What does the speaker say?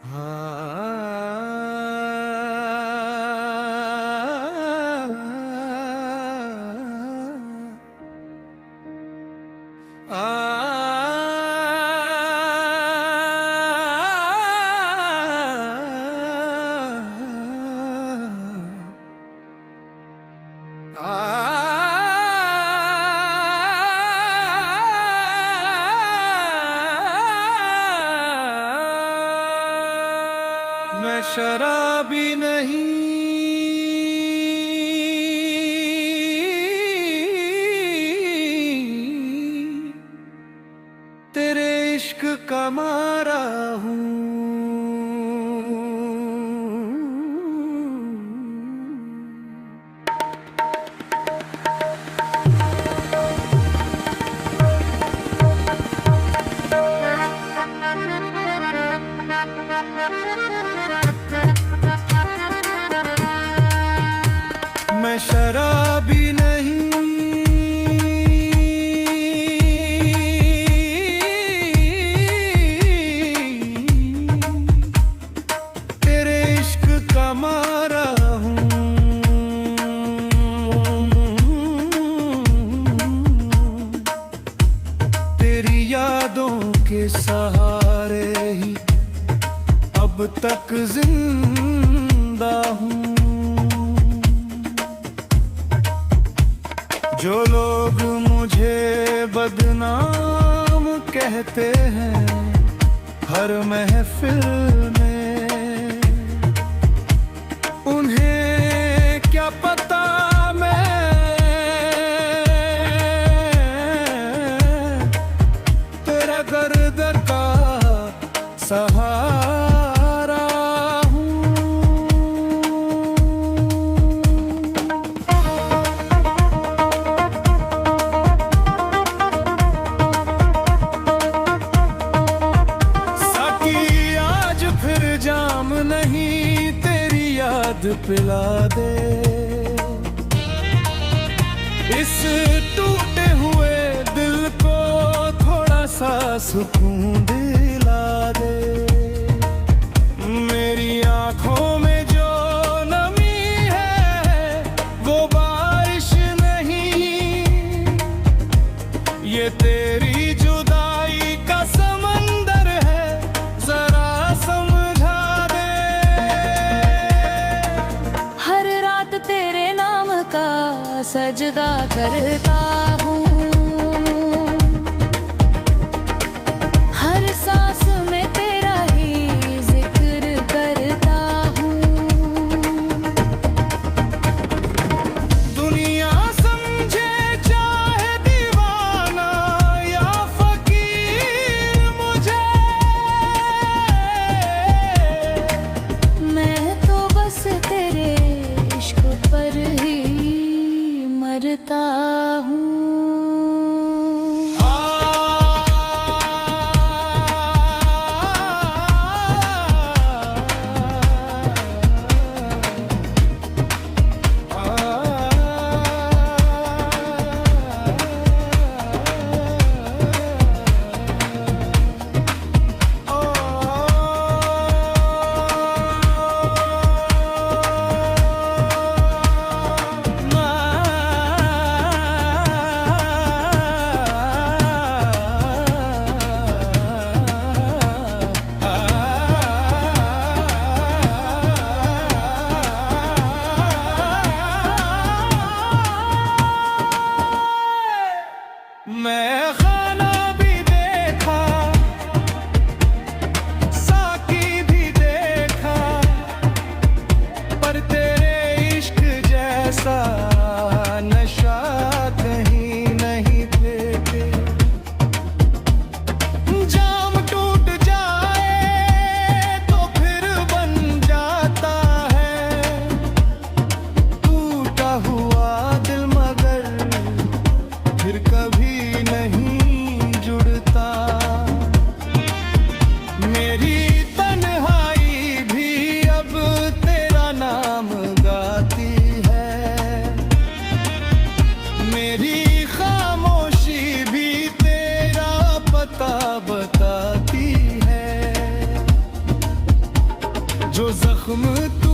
मैं शराबी नहीं, तेरे इश्क का मारा हूँ। मैं शराबी नहीं, तेरे इश्क का मारा हूँ। तेरी यादों के सहारे ही अब तक जिंदा हूँ। जो लोग मुझे बदनाम कहते हैं हर महफिल में, उन्हें क्या पता मैं तेरा गर्दन का सहारा हूँ। जाम नहीं तेरी याद पिला दे, इस टूटे हुए दिल को थोड़ा सा सुकून दिला दे। मेरी आंखों में जो नमी है वो बारिश नहीं, ये तेरी जुदाई का समंदर है, जरा समझा दे। हर रात तेरे नाम का सजदा करता हूँ, हर सांस में तेरा ही जिक्र करता हूँ। दुनिया समझे चाहे दीवाना या फकीर मुझे, मैं तो बस तेरे इश्क पर ही मरता हूँ। जो जख्म